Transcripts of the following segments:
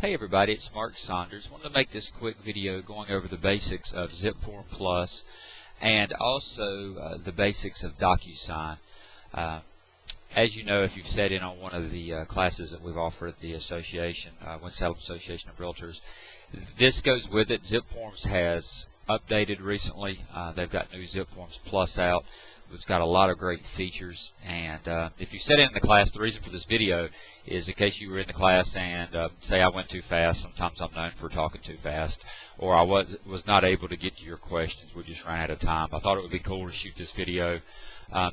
Hey everybody, it's Mark Saunders. I wanted to make this quick video going over the basics of Zipforms Plus and also the basics of Docusign. As you know, if you've sat in on one of the classes that we've offered at the association, Winston-Salem Association of Realtors, this goes with it. Zipforms has updated recently. They've got new Zipforms Plus out. It's got a lot of great features, and if you sat in the class, the reason for this video is in case you were in the class and say I went too fast. Sometimes I'm known for talking too fast, or I was not able to get to your questions. We just ran out of time. I thought it would be cool to shoot this video.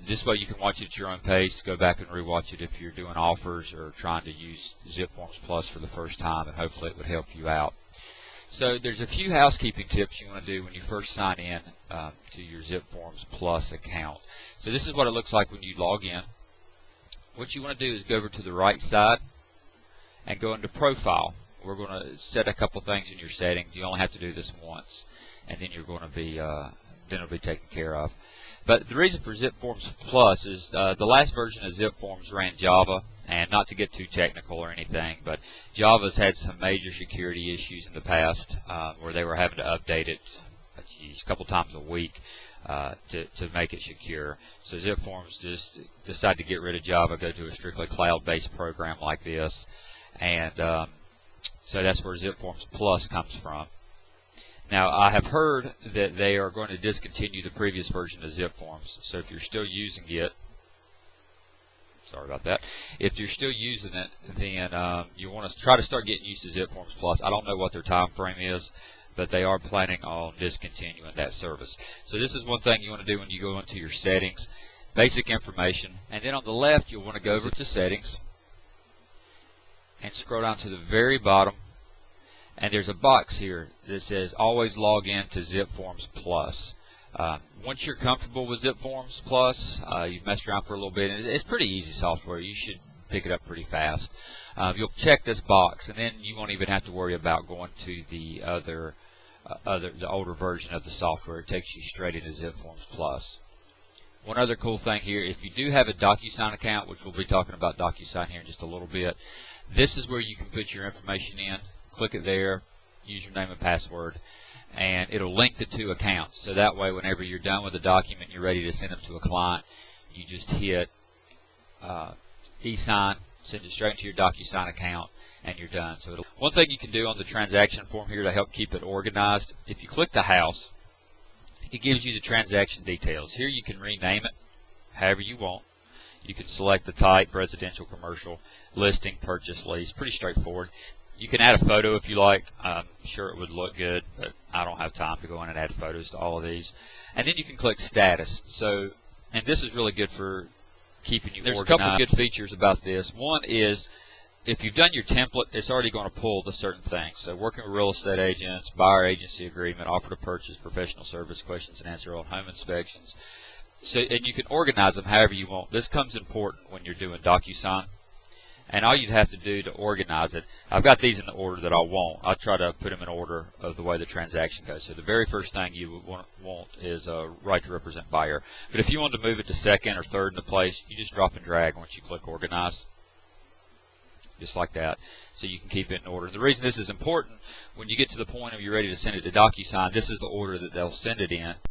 This way you can watch it at your own pace, go back and rewatch it if you're doing offers or trying to use Zipforms Plus for the first time, and hopefully it would help you out. So there's a few housekeeping tips you want to do when you first sign in to your Zipforms Plus account. So this is what it looks like when you log in. What you want to do is go over to the right side and go into Profile. We're going to set a couple things in your settings. You only have to do this once, and then you're going to be then it'll be taken care of. But the reason for Zipforms Plus is the last version of Zipforms ran Java, and not to get too technical or anything, but Java's had some major security issues in the past where they were having to update it a couple times a week to make it secure. So Zipforms just decided to get rid of Java, go to a strictly cloud-based program like this, and so that's where Zipforms Plus comes from. Now, I have heard that they are going to discontinue the previous version of Zipforms, so if you're still using it, sorry about that, if you're still using it, then you want to try to start getting used to Zipforms Plus. I don't know what their time frame is, but they are planning on discontinuing that service. So this is one thing you want to do when you go into your settings, basic information, and then on the left you'll want to go over to settings and scroll down to the very bottom, and there's a box here that says always log in to Zipforms Plus. Once you're comfortable with Zipforms Plus, you've messed around for a little bit, and it's pretty easy software. You should pick it up pretty fast. You'll check this box, and then you won't even have to worry about going to the the older version of the software. It takes you straight into Zipforms Plus. One other cool thing here, if you do have a Docusign account, which we'll be talking about Docusign here in just a little bit, this is where you can put your information in. Click it there, username and password, and it'll link the two accounts. So that way, whenever you're done with the document, you're ready to send them to a client, you just hit e-sign, send it straight into your Docusign account, and you're done. So one thing you can do on the transaction form here to help keep it organized, if you click the house, it gives you the transaction details. Here you can rename it however you want. You can select the type, residential, commercial, listing, purchase, lease. Pretty straightforward. You can add a photo if you like. I'm sure it would look good, but I don't have time to go in and add photos to all of these. And then you can click status. So, and this is really good for keeping you organized. There's a couple of good features about this. One is if you've done your template, it's already going to pull the certain things. So working with real estate agents, buyer agency agreement, offer to purchase, professional service, questions and answer on home inspections. So, and you can organize them however you want. This comes important when you're doing Docusign. And all you'd have to do to organize it, I've got these in the order that I want. I try to put them in order of the way the transaction goes. So the very first thing you would want is a right to represent buyer. But if you want to move it to second or third in the place, you just drop and drag once you click organize. Just like that, so you can keep it in order. The reason this is important, when you get to the point of you're ready to send it to Docusign, this is the order that they'll send it in.